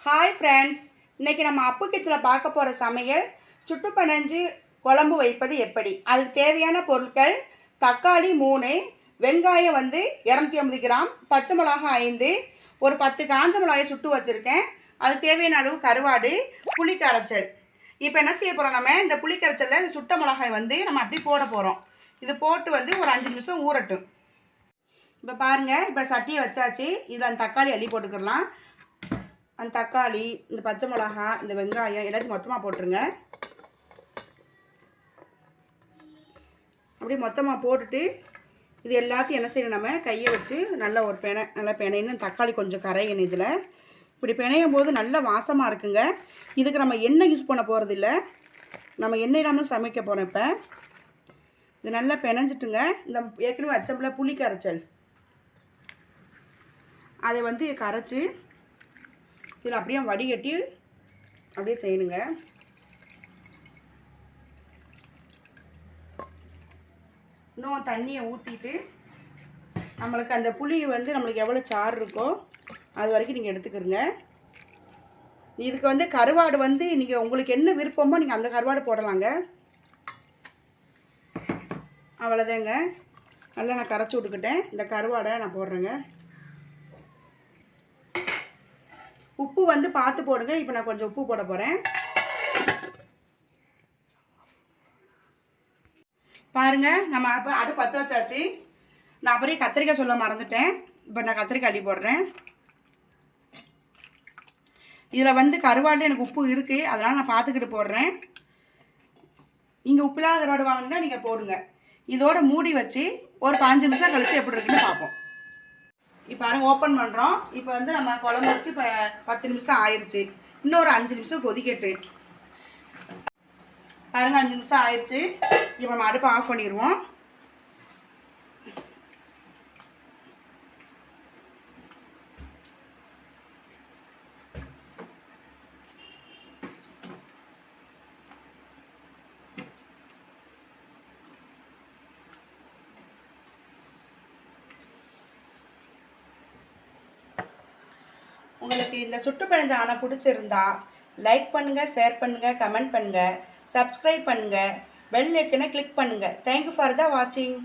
Hi friends, இன்றைக்கி நம்ம அப்பு கிச்சனில் பார்க்க போகிற சமையல் சுட்டு பனஞ்சு குழம்பு வைப்பது எப்படி. அதுக்கு தேவையான பொருட்கள்: தக்காளி 3, வெங்காயம் 250 கிராம், பச்சை மிளகாய் 5, ஒரு 10 காஞ்ச மிளகாயை சுட்டு வச்சுருக்கேன். அதுக்கு தேவையான அளவு கருவாடு, புளி கரைச்சல். இப்போ என்ன செய்ய போகிறோம், நம்ம இந்த புளி கரைச்சலில் இந்த சுட்ட மிளகாய் நம்ம அப்படி போட போகிறோம். இது போட்டு ஒரு 5 நிமிஷம் ஊறட்டும். இப்போ பாருங்கள், இப்போ சட்டியை வச்சாச்சு. இதில் அந்த தக்காளி அள்ளி போட்டுக்கிடலாம். அந்த தக்காளி, இந்த பச்சை மிளகா, இந்த வெங்காயம் எல்லாத்தையும் மொத்தமாக போட்டுருங்க. அப்படியே மொத்தமாக போட்டுட்டு இது எல்லாத்தையும் என்ன செய்யணும், நம்ம கையை வச்சு நல்லா பெனைன்னு தக்காளி கொஞ்சம் கரையணும். இதில் இப்படி பெனையும் போது நல்ல வாசமாக இருக்குங்க. இதுக்கு நம்ம எண்ணெய் யூஸ் பண்ண போகிறதில்ல, நம்ம எண்ணெய் இல்லாமல் சமைக்க போகிறோம். இப்போ இது நல்லா பெனைஞ்சிட்டுங்க. இந்த ஏற்கனவே வச்சம்பளை புளி கரைச்சல் அதை கரைச்சி இதில் அப்படியே வடிகட்டி அப்படியே செய்யணுங்க. இன்னும் தண்ணியை ஊற்றிட்டு நம்மளுக்கு அந்த புளி நம்மளுக்கு எவ்வளோ சாறு இருக்கோ அது வரைக்கும் நீங்கள் எடுத்துக்கிறங்க. இதுக்கு கருவாடு நீங்கள் உங்களுக்கு என்ன விருப்பமோ நீங்கள் அந்த கருவாடு போடலாங்க. அவ்வளோதாங்க. நல்லா நான் கரைச்சி விட்டுக்கிட்டேன். இந்த கருவாடை நான் போடுறேங்க. உப்பு பார்த்து போடுங்க. இப்போ நான் கொஞ்சம் உப்பு போட போகிறேன். பாருங்கள், நம்ம அப்போ அடுப்பு பற்ற வச்சாச்சு. நான் அப்புறம் கத்திரிக்காய் சொல்ல மறந்துட்டேன். இப்போ நான் கத்திரிக்காய் அள்ளி போடுறேன். இதில் கருவாடு எனக்கு உப்பு இருக்குது, அதனால் நான் பார்த்துக்கிட்டு போடுறேன். நீங்கள் உப்பு இல்லாத கருவாடு வாங்கினா நீங்கள் போடுங்க. இதோட மூடி வச்சு ஒரு 5 நிமிஷம் கழிச்சு எப்படி இருக்குன்னு பார்ப்போம். இப்போ பாருங்க, ஓப்பன் பண்ணுறோம். இப்போ நம்ம குழம்பு வச்சு இப்போ 10 நிமிஷம் ஆயிடுச்சு. இன்னொரு 5 நிமிஷம் கொதிக்கட்டு. பாருங்கள், 5 நிமிஷம் ஆயிடுச்சு. இப்போ நம்ம அடுப்பை ஆஃப் பண்ணிடுவோம். உங்களுக்கு இந்த சுட்டு பனஞ்சு ஆனால் பிடிச்சிருந்தா லைக் பண்ணுங்கள், ஷேர் பண்ணுங்கள், கமெண்ட் பண்ணுங்கள், சப்ஸ்கிரைப் பண்ணுங்கள், பெல் ஐக்கனை கிளிக் பண்ணுங்கள். தேங்க்யூ ஃபார் த வாட்சிங்.